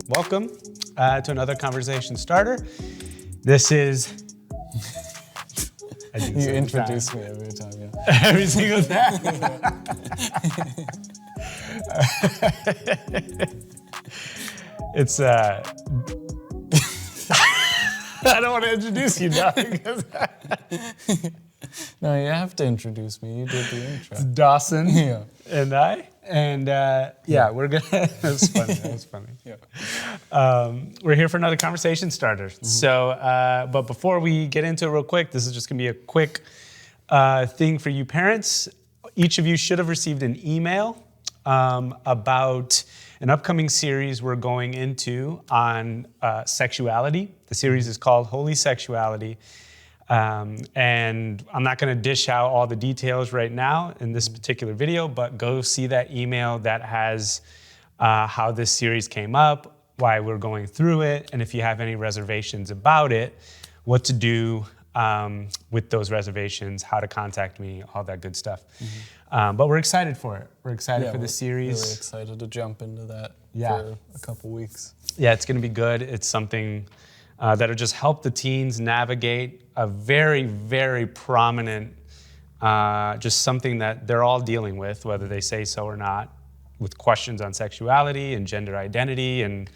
Welcome to another conversation starter. This is... You introduce me every time, yeah. Every single time. It's I don't want to introduce you, Doug. No, you have to introduce me. You did the intro. It's Dawson Yeah. and I. And we're gonna. That was funny. That was funny. Yeah. We're here for another conversation starter. Mm-hmm. So, but before we get into it real quick, this is just gonna be a quick thing for you parents. Each of you should have received an email about an upcoming series we're going into on sexuality. The series is called Holy Sexuality. And I'm not going to dish out all the details right now in this particular video, but go see that email that has how this series came up, why we're going through it, and if you have any reservations about it, what to do with those reservations, how to contact me, all that good stuff. Mm-hmm. But we're excited for it. We're excited for the series. Really excited to jump into that for a couple weeks. Yeah, it's going to be good. It's something that'll just help the teens navigate a very, very prominent, just something that they're all dealing with, whether they say so or not, with questions on sexuality and gender identity and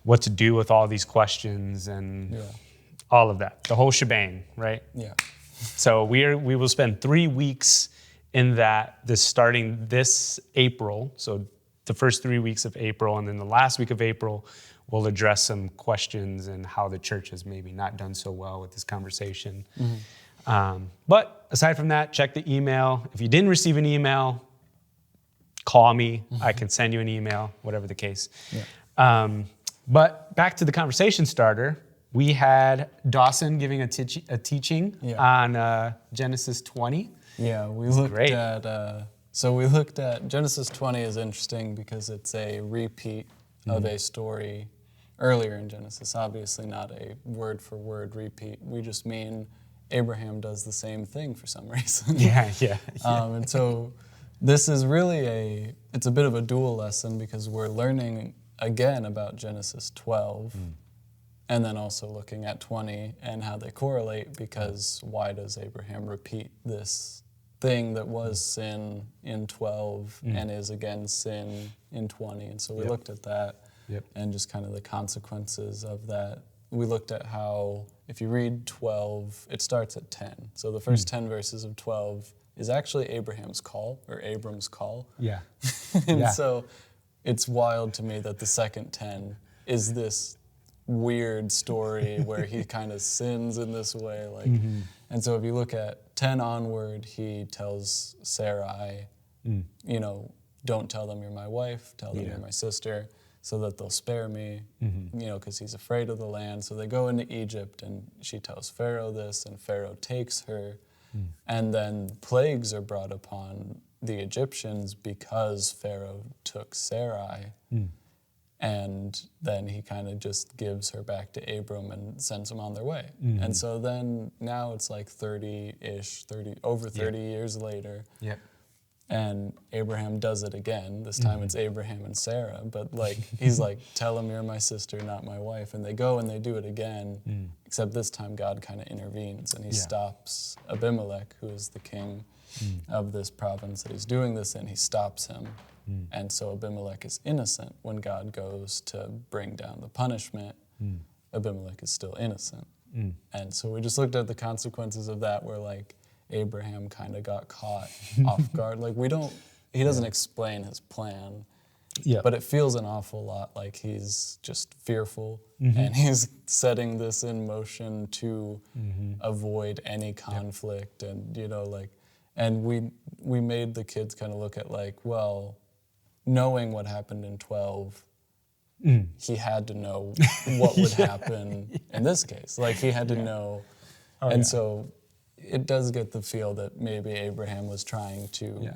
what to do with all these questions and all of that, the whole shebang, right? Yeah. So we will spend 3 weeks in that, starting this April, so the first 3 weeks of April, and then the last week of April, we'll address some questions and how the church has maybe not done so well with this conversation. Mm-hmm. But aside from that, check the email. If you didn't receive an email, call me. Mm-hmm. I can send you an email, whatever the case. Yeah. But back to the conversation starter, we had Dawson giving a teaching on Genesis 20. Yeah, we looked at Genesis 20 is interesting because it's a repeat of a story earlier in Genesis. Obviously not a word-for-word repeat. We just mean Abraham does the same thing for some reason. Yeah. And so this is really it's a bit of a dual lesson because we're learning again about Genesis 12 and then also looking at 20 and how they correlate, because why does Abraham repeat this thing that was sin in 12 and is again sin in 20? And so we looked at that and just kind of the consequences of that. We looked at how if you read 12, it starts at 10. So the first 10 verses of 12 is actually Abraham's call, or Abram's call. Yeah. So it's wild to me that the second 10 is this weird story where he kind of sins in this way. And so if you look at 10 onward, he tells Sarai, don't tell them you're my wife, tell them you're my sister, so that they'll spare me, because he's afraid of the land. So they go into Egypt, and she tells Pharaoh this, and Pharaoh takes her. And then plagues are brought upon the Egyptians because Pharaoh took Sarai. And then he kind of just gives her back to Abram and sends them on their way. And so then now it's like 30 years later. Yep. And Abraham does it again. This time it's Abraham and Sarah. But he's like, tell him you're my sister, not my wife. And they go and they do it again. Except this time God kind of intervenes and he stops Abimelech, who is the king of this province that he's doing this in. He stops him. And so Abimelech is innocent. When God goes to bring down the punishment, Abimelech is still innocent. And so we just looked at the consequences of that, where Abraham kind of got caught off guard. He doesn't explain his plan, but it feels an awful lot like he's just fearful and he's setting this in motion to avoid any conflict. And, and we made the kids kind of look at knowing what happened in 12, he had to know what would happen in this case. He had to know. So it does get the feel that maybe Abraham was trying to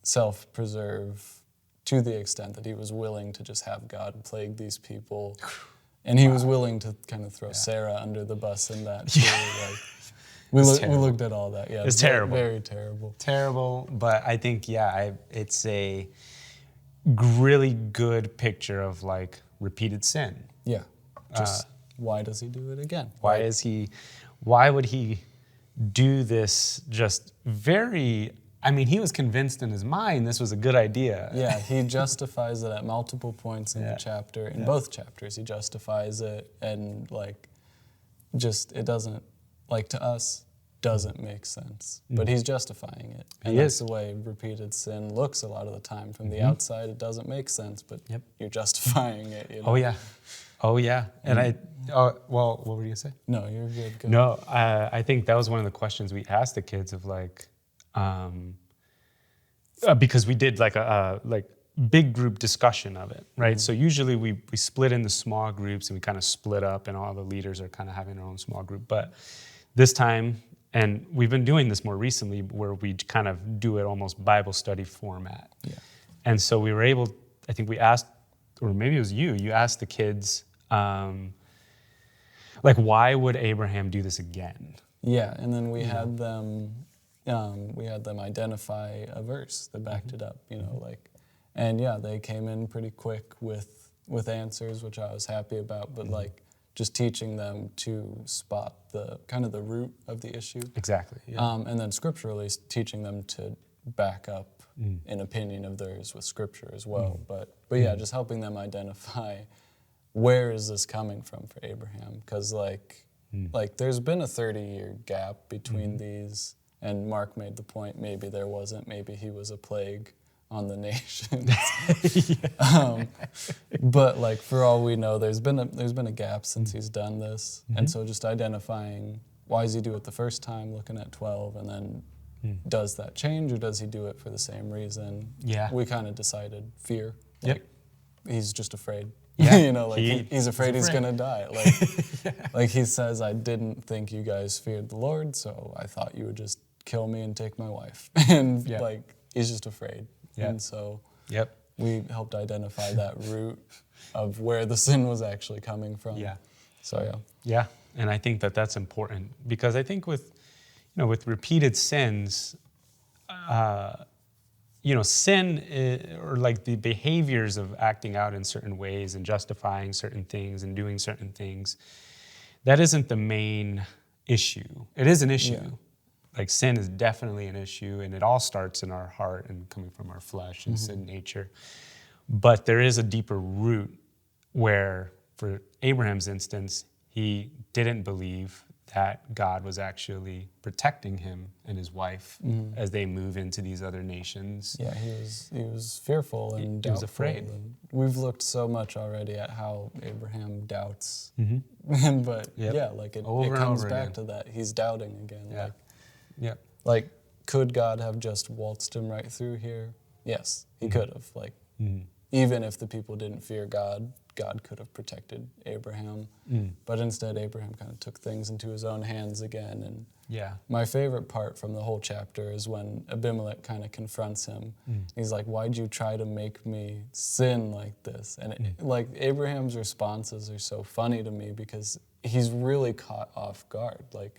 self-preserve to the extent that he was willing to just have God plague these people. And he was willing to kind of throw Sarah under the bus in that too. We terrible. looked at all that. Yeah, It's terrible. Very terrible. Terrible, but I think, it's a really good picture of like repeated sin. Yeah. Just why does he do it again? Why would he do this just very, I mean, he was convinced in his mind this was a good idea. Yeah, he justifies it at multiple points in the chapter. In both chapters, he justifies it, and like, just, it doesn't, like, to us, doesn't make sense. But he's justifying it. And that's the way repeated sin looks a lot of the time. From the outside, it doesn't make sense, but you're justifying it. You know? Oh, yeah. And well, what were you going to say? No, you're good. Go No, I think that was one of the questions we asked the kids of like, because we did like a big group discussion of it, right? So usually we split into small groups and we kind of split up and all the leaders are kind of having their own small group. But this time, and we've been doing this more recently where we kind of do it almost Bible study format. Yeah. And so we were able, I think we asked, or maybe it was you asked the kids, like, why would Abraham do this again? Yeah, and then we had them identify a verse that backed it up, like, and they came in pretty quick with answers, which I was happy about, but like just teaching them to spot the kind of the root of the issue. Exactly. Yeah. And then scripturally teaching them to back up an opinion of theirs with scripture as well. But yeah, just helping them identify where is this coming from for Abraham, because like there's been a 30-year gap between these, and Mark made the point maybe there wasn't, maybe he was a plague on the nations. But like for all we know, there's been a gap since he's done this, and so just identifying why does he do it the first time, looking at 12, and then does that change or does he do it for the same reason? Yeah, we kind of decided fear. Like, he's just afraid. Yeah, like he's afraid he's gonna die. Like, like he says, I didn't think you guys feared the Lord, so I thought you would just kill me and take my wife. And like he's just afraid. And so we helped identify that root of where the sin was actually coming from. So and I think that's important, because I think with repeated sins, sin or like the behaviors of acting out in certain ways and justifying certain things and doing certain things, that isn't the main issue. It is an issue. Like sin is definitely an issue, and it all starts in our heart and coming from our flesh and sin nature. But there is a deeper root where, for Abraham's instance, he didn't believe that God was actually protecting him and his wife as they move into these other nations. Yeah, he was fearful and doubtful. He was afraid. And we've looked so much already at how Abraham doubts. But like it comes back to that. He's doubting again. Like, could God have just waltzed him right through here? Yes, he could have. Like, even if the people didn't fear God, God could have protected Abraham. But instead, Abraham kind of took things into his own hands again. And my favorite part from the whole chapter is when Abimelech kind of confronts him. He's like, why'd you try to make me sin like this? And like Abraham's responses are so funny to me, because he's really caught off guard. Like,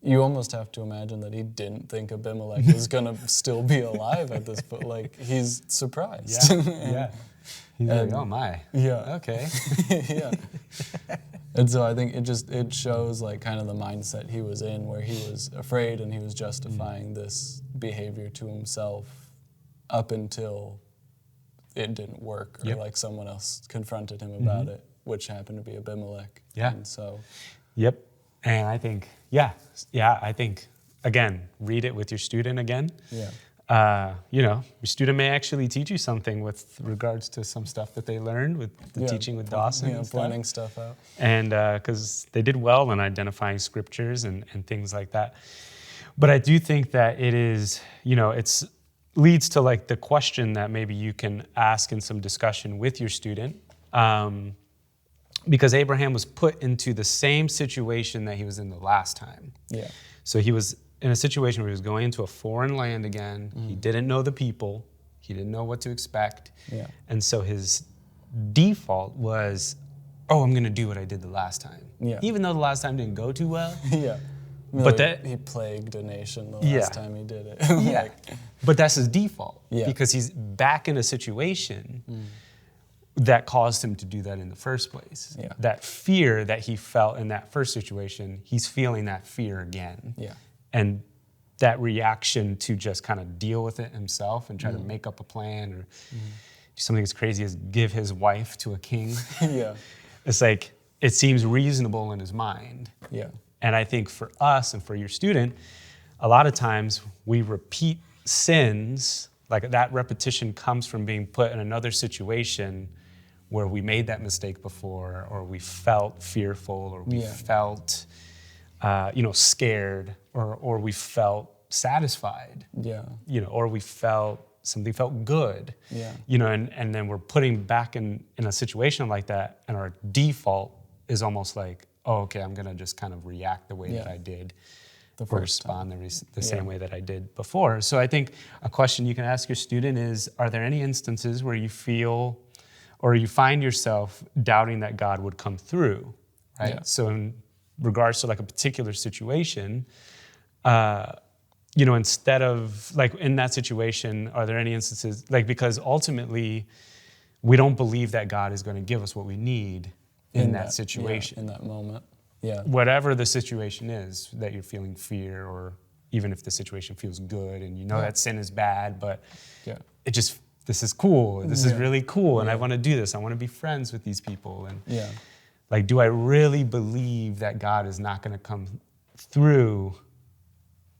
you almost have to imagine that he didn't think Abimelech was going to still be alive at this point. Like, he's surprised. He's like, oh my. Okay. And so I think it shows like kind of the mindset he was in, where he was afraid and he was justifying this behavior to himself up until it didn't work, or like someone else confronted him about it, which happened to be Abimelech. And so. And I think, I think, again, read it with your student again. Your student may actually teach you something with regards to some stuff that they learned with the teaching with Dawson. And pointing stuff out. And because they did well in identifying scriptures and things like that. But I do think that it is, it's leads to like the question that maybe you can ask in some discussion with your student. Because Abraham was put into the same situation that he was in the last time. So he was in a situation where he was going into a foreign land again. He didn't know the people. He didn't know what to expect. And so his default was, I'm going to do what I did the last time. Even though the last time didn't go too well. But that he plagued a nation the Yeah. last time he did it. yeah, but that's his default Yeah. because he's back in a situation that caused him to do that in the first place. Yeah. That fear that he felt in that first situation, he's feeling that fear again. Yeah. And that reaction to just kind of deal with it himself and try to make up a plan or do something as crazy as give his wife to a king. Yeah. It's like, it seems reasonable in his mind. Yeah. And I think for us and for your student, a lot of times we repeat sins, like that repetition comes from being put in another situation where we made that mistake before, or we felt fearful, or we felt, scared, or we felt satisfied, Yeah. or we felt something felt good, Yeah. And then we're putting back in a situation like that, and our default is almost like, oh, okay, I'm gonna just kind of react the way that I did, or respond the same way that I did before. So I think a question you can ask your student is, are there any instances where you feel or you find yourself doubting that God would come through, right? Yeah. So in regards to like a particular situation, instead of like in that situation, are there any instances, like, because ultimately we don't believe that God is going to give us what we need in that situation. In that moment. Yeah. Whatever the situation is that you're feeling fear, or even if the situation feels good and that sin is bad, but this is cool. This is really cool. And I want to do this. I want to be friends with these people. And like, do I really believe that God is not going to come through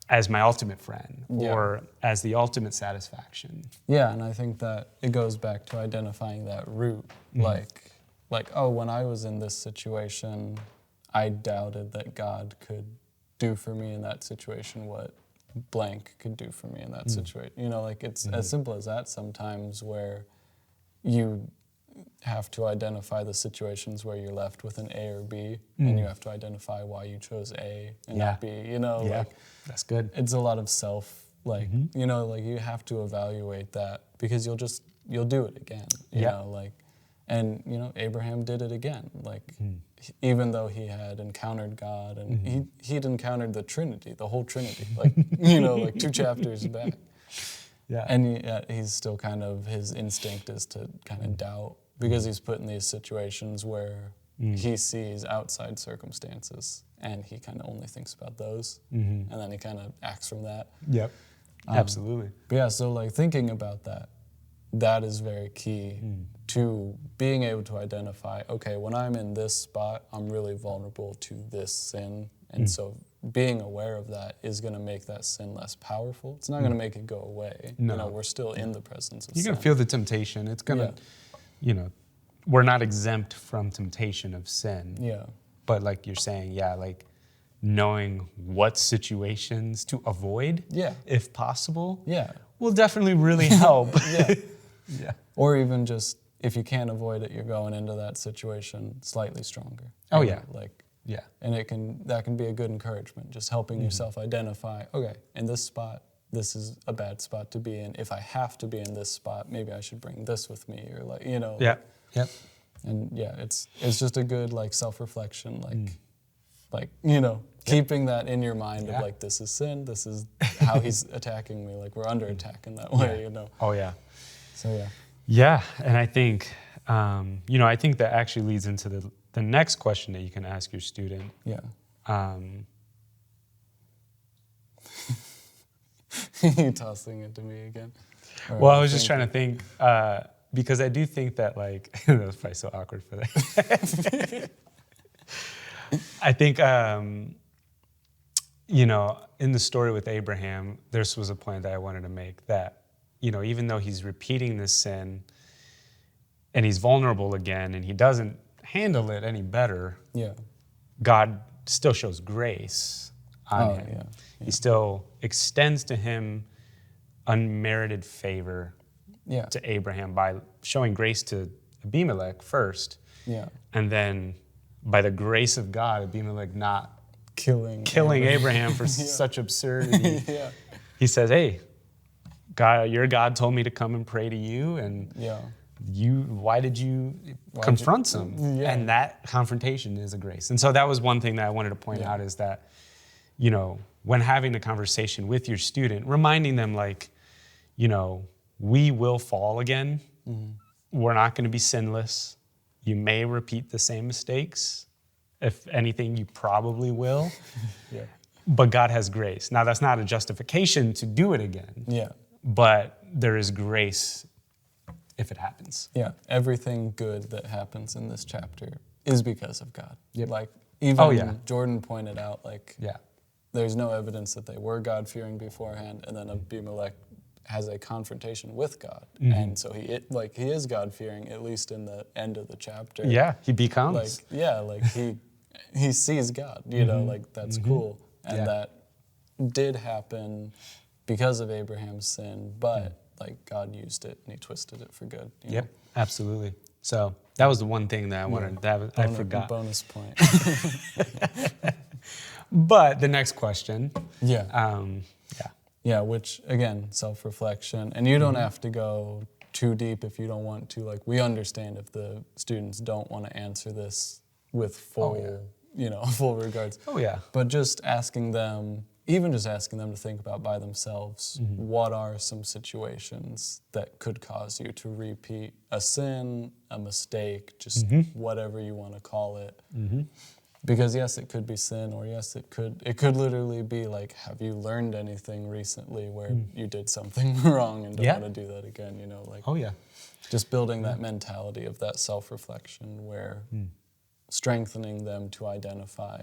as my ultimate friend or as the ultimate satisfaction? Yeah, and I think that it goes back to identifying that root. Like, oh, when I was in this situation, I doubted that God could do for me in that situation what blank could do for me in that situation. It's as simple as that sometimes, where you have to identify the situations where you're left with an A or B, and you have to identify why you chose A and not B, That's good. It's a lot of self, you have to evaluate that, because you'll do it again, and Abraham did it again, even though he had encountered God, and he'd encountered the Trinity, the whole Trinity, 2 chapters back. Yeah. And yet he's still his instinct is to kind of doubt, because he's put in these situations where he sees outside circumstances and he kind of only thinks about those, and then he kind of acts from that. Yep. Absolutely. But yeah, so thinking about that is very key to being able to identify, okay, when I'm in this spot, I'm really vulnerable to this sin. And so being aware of that is going to make that sin less powerful. It's not going to make it go away. No. We're still in the presence of You're sin. going to feel the temptation. It's going to, we're not exempt from temptation of sin. Yeah. But like you're saying, knowing what situations to avoid, if possible, will definitely really help. Yeah. Or even just, if you can't avoid it, you're going into that situation slightly stronger. Oh, And, yeah. And that can be a good encouragement, just helping yourself identify, okay, in this spot, this is a bad spot to be in. If I have to be in this spot, maybe I should bring this with me, or Yeah. Yep. And it's just a good self-reflection, keeping that in your mind of this is sin, this is how he's attacking me, we're under attack in that way, Oh, yeah. So yeah. Yeah, and I think, I think that actually leads into the next question that you can ask your student. Yeah. You tossing it to me again? Well, I was just trying to think, because I do think that that was probably so awkward for that. I think, in the story with Abraham, this was a point that I wanted to make, that, even though he's repeating this sin and he's vulnerable again and he doesn't handle it any better, God still shows grace on him. Yeah. He still extends to him unmerited favor to Abraham by showing grace to Abimelech first. Yeah. And then by the grace of God, Abimelech not killing Abraham for such absurdity. He says, hey, God, your God told me to come and pray to you, and why did you confront him? Yeah. And that confrontation is a grace. And so that was one thing that I wanted to point out, is that, when having the conversation with your student, reminding them like, we will fall again. We're not going to be sinless. You may repeat the same mistakes. If anything, you probably will. Yeah. But God has grace. Now, that's not a justification to do it again. Yeah. But there is grace if it happens. Yeah. Everything good that happens in this chapter is because of God. Yep. Like, even Jordan pointed out, like, there's no evidence that they were God-fearing beforehand, and then Abimelech has a confrontation with God. And so he is God-fearing, at least in the end of the chapter. Yeah, he becomes. He sees God, that's cool. And that did happen because of Abraham's sin, but God used it and he twisted it for good. Yep, absolutely. So that was the one thing that I wanted, I forgot. Bonus point. But the next question. Yeah, which, again, self-reflection. And you don't have to go too deep if you don't want to. Like, we understand if the students don't want to answer this with full regards. Oh, yeah. But just asking them, even just asking them to think about by themselves, what are some situations that could cause you to repeat a sin, a mistake, just whatever you want to call it. Because yes, it could be sin, or yes, it could literally be like, have you learned anything recently where you did something wrong and don't want to do that again? Just building that mentality of that self-reflection where strengthening them to identify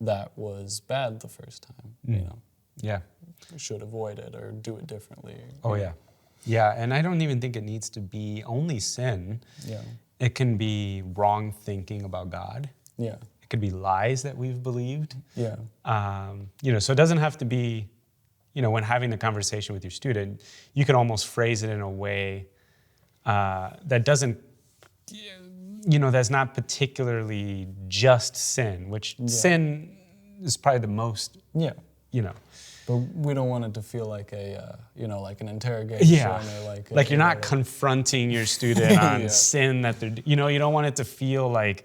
that was bad the first time, should avoid it or do it differently. Yeah, and I don't even think it needs to be only sin. Yeah. It can be wrong thinking about God. Yeah. It could be lies that we've believed. Yeah. So it doesn't have to be, when having the conversation with your student, you can almost phrase it in a way that doesn't, that's not particularly just sin, which sin is probably the most, But we don't want it to feel like like an interrogation. Or like you're not confronting your student on sin that they're, you don't want it to feel like,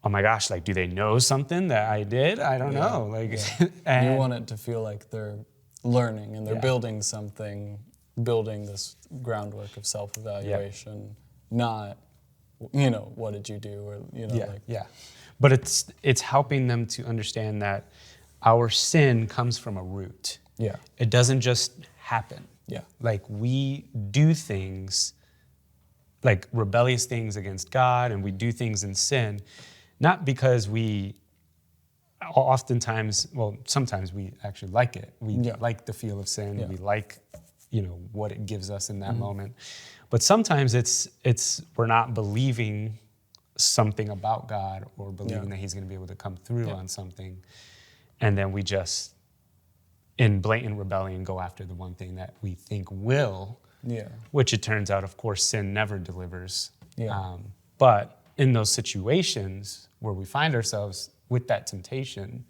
oh my gosh, like, do they know something that I did? I don't know. And you want it to feel like they're learning and they're building something, building this groundwork of self-evaluation, not, what did you do? Or, But it's helping them to understand that our sin comes from a root. Yeah. It doesn't just happen. Yeah. Like, we do things, like rebellious things against God, and we do things in sin, not because we sometimes we actually like it. We like the feel of sin. We like, what it gives us in that moment. But sometimes it's we're not believing something about God or believing that he's going to be able to come through on something. And then we just, in blatant rebellion, go after the one thing that we think will, which it turns out, of course, sin never delivers. But in those situations where we find ourselves with that temptation,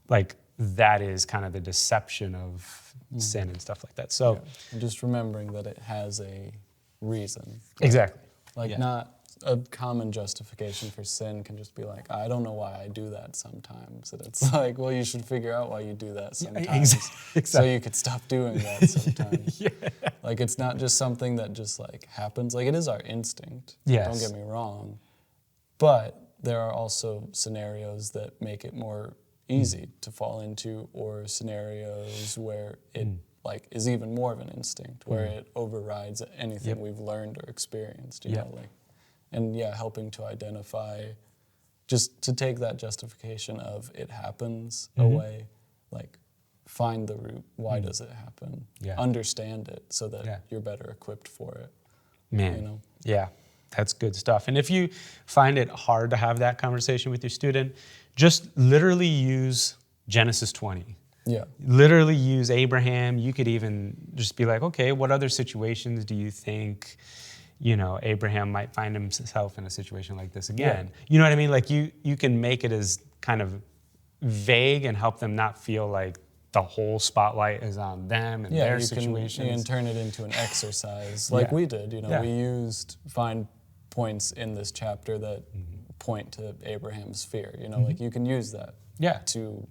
like, that is kind of the deception of sin and stuff like that. So and just remembering that it has a reason. Exactly. Not a common justification for sin can just be like, I don't know why I do that sometimes. And it's like, well, you should figure out why you do that sometimes. Exactly. So you could stop doing that sometimes. Like, it's not just something that just happens. Like, it is our instinct. Yes. Don't get me wrong. But there are also scenarios that make it more easy to fall into, or scenarios where it is even more of an instinct, where it overrides anything we've learned or experienced, and helping to identify, just to take that justification of it happens away, find the root. Why does it happen? Understand it so that you're better equipped for it. Man, that's good stuff. And if you find it hard to have that conversation with your student, just literally use Genesis 20. Yeah. Literally use Abraham. You could even just be like, okay, what other situations do you think, Abraham might find himself in a situation like this again? You know what I mean? Like, you can make it as kind of vague and help them not feel like the whole spotlight is on them and their situations. You can turn it into an exercise we did. We find points in this chapter that point to Abraham's fear. Like, you can use that to,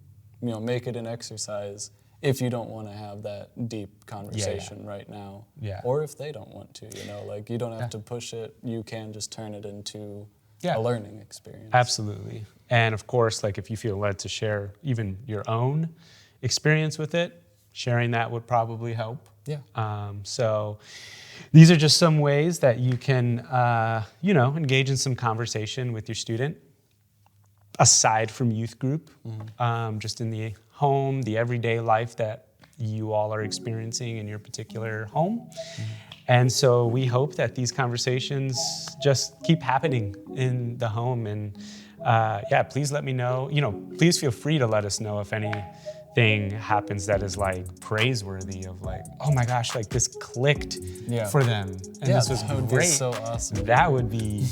make it an exercise if you don't want to have that deep conversation right now. Yeah. Or if they don't want to, like you don't have to push it. You can just turn it into a learning experience. Absolutely. And of course, like if you feel led to share even your own experience with it, sharing that would probably help. Yeah. So these are just some ways that you can, engage in some conversation with your student aside from youth group, just in the home, the everyday life that you all are experiencing in your particular home. And so we hope that these conversations just keep happening in the home. And please let me know, please feel free to let us know if anything happens that is like praiseworthy of like, oh my gosh, like this clicked for them. And this was that would great. be so awesome. That would be,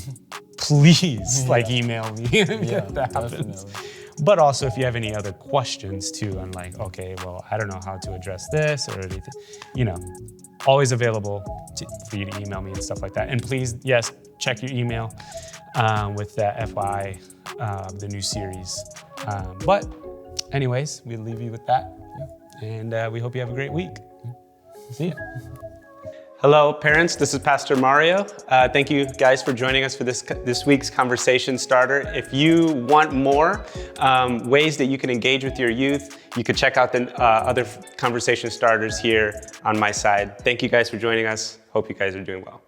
please like email me if that happens. Definitely. But also if you have any other questions too, on like, okay, well, I don't know how to address this or anything, always available for you to email me and stuff like that. And please, yes, check your email with that FYI, the new series. But anyways, we'll leave you with that. And we hope you have a great week. See ya. Hello, parents. This is Pastor Mario. Thank you guys for joining us for this week's conversation starter. If you want more ways that you can engage with your youth, you could check out the other conversation starters here on my side. Thank you guys for joining us. Hope you guys are doing well.